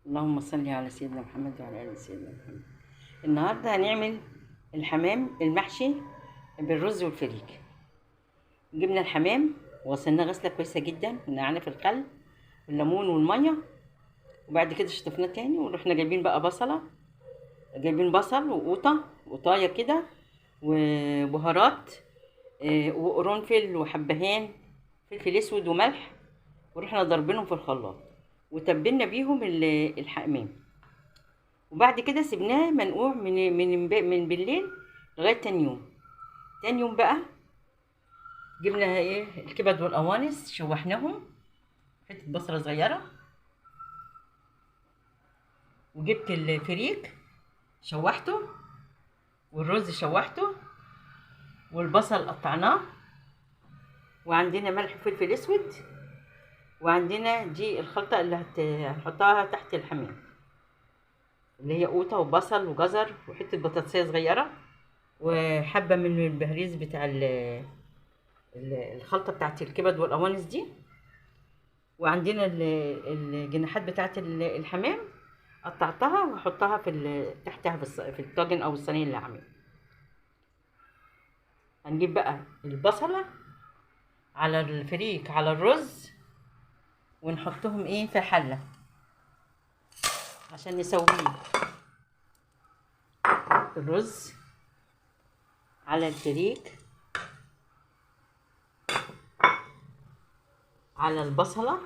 اللهم صل على سيدنا محمد وعلى ال سيدنا محمد. النهارده هنعمل الحمام المحشي بالرز والفريك. جبنا الحمام وغسلناه غسله كويسه جدا، نقعنا في الخل والليمون والميه، وبعد كده شطفناه تاني، ورحنا جايبين بقى بصله، جايبين بصل وقطايه كده وبهارات، وقرنفل وحبهان، فلفل اسود وملح، ورحنا ضربينهم في الخلاط وتبلنا بيهم الحمام. وبعد كده سيبناه منقوع من بالليل لغايه تاني يوم. تاني يوم بقى جبنا الكبد والقوانص، شوحناهم حته بصله صغيره، وجبت الفريك شوحته، والرز شوحته، والبصل قطعناه، وعندنا ملح وفلفل اسود، وعندنا دي الخلطه اللي هنحطها تحت الحمام، اللي هي قوطه وبصل وجزر وحته بطاطسيه صغيره وحبه من البهريز بتاع الخلطه بتاعت الكبد والقوانص دي. وعندنا الجناحات بتاعت الحمام قطعتها واحطها تحتها في الطاجن او الصينيه اللي عاملها. هنجيب بقى البصله على الفريك على الرز، ونحطهم في حله عشان نسويه. الرز على الفريك على البصله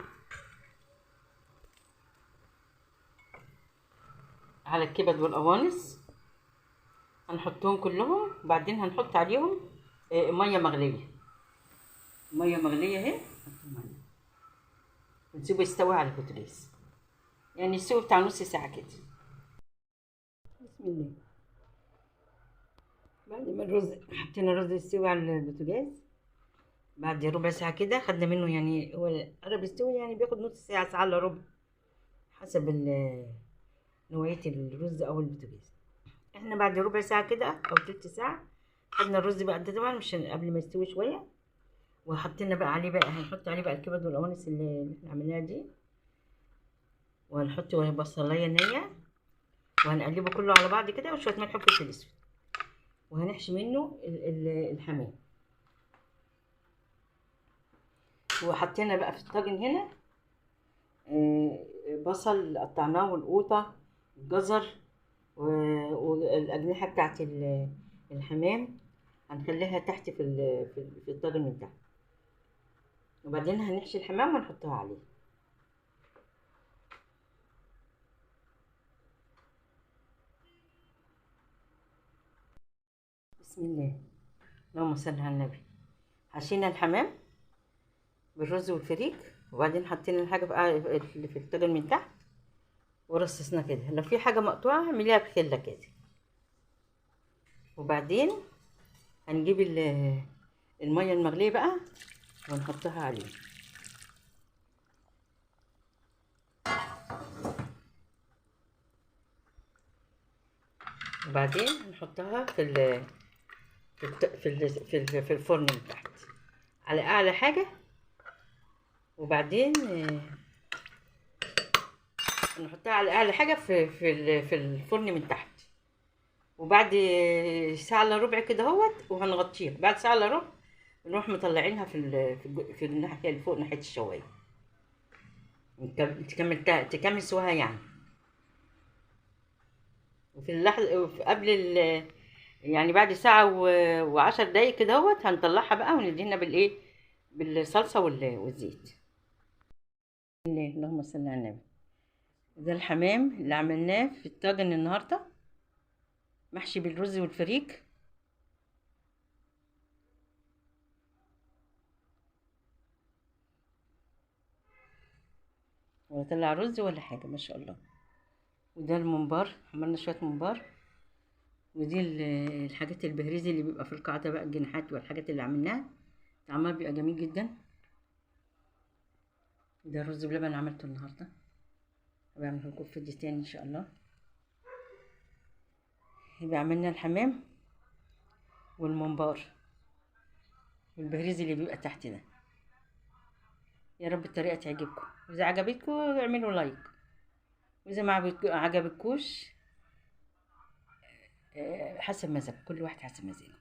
على الكبد والقوانص، هنحطهم كلهم، وبعدين هنحط عليهم ميه مغليه. ميه مغليه اهي، ونسيبه يستوي على البوتاجاز، يعني يستوي بتاع نص ساعه كده. بسم الله. بعد ما حطينا الرز يستوي على البوتاجاز، بعد ربع ساعه كده خدنا منه، يعني هو قرب يستوي، يعني بياخد نص ساعه، ساعه الا ربع، حسب نوعيه الرز او البوتاجاز. احنا بعد ربع ساعه كده او تلت ساعه خدنا الرز بقى ده طبعا مش قبل ما يستوي شويه، وحطينا بقى عليه بقى، هنحط عليه بقى الكبد والقوانص اللي احنا عملناها دي، وهنحط بصلايه نيه، وهنقلبه كله على بعض كده، وشويه ملح وفلفل اسود، وهنحشي منه الحمام. وحطينا بقى في الطاجن هنا بصل قطعناه، والقوطه والجزر والاجنحه بتاعت الحمام، هنخليها تحت في الطاجن من تحت، وبعدين هنحشي الحمام ونحطها عليه. بسم الله. اللهم صل على النبي. حشينا الحمام بالرز والفريك، وبعدين حطينا الحاجه بقى اللي في الطاجن من تحت، ورصصنا كده. لو في حاجه مقطوعه اعمليها بخله كده. وبعدين هنجيب الميه المغليه بقى ونحطها عليه، وبعدين نحطها في الفرن من تحت على اعلى حاجه، وبعدين نحطها على اعلى حاجه في الفرن من تحت. وبعد ساعه الا ربع كده اهوت، وهنغطيها بعد ساعه الا ربع، نروح مطلعينها في الناحيه اللي فوق، ناحيه الشوايه، تكمل سواها يعني. وفي اللحظه قبل يعني بعد ساعه وعشر دقايق كده اهوت، هنطلعها بقى وندهنها بالصلصه والزيت. اللهم صل على النبي. ده الحمام اللي عملناه في الطاجن النهارده، محشي بالرز والفريك. ولا طلع رز ولا حاجه، ما شاء الله. وده الممبار، عملنا شويه ممبار. ودي الحاجات البهريزي اللي بيبقى في القاعده بقى، الجناحات والحاجات اللي عملناها، طعمها بيبقى جميل جدا. ده رز بلبن عملته النهارده، بعمله لكم في فيديو تاني ان شاء الله. يبقى عملنا الحمام والممبار والبهريزي اللي بيبقى تحت ده. يا رب الطريقه تعجبكم، واذا عجبتكم اعملوا لايك. وإذا ما عجبكوش حسب مزاج كل واحد، حسب مزاجه.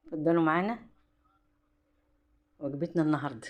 اتفضلوا معانا وجبتنا النهارده.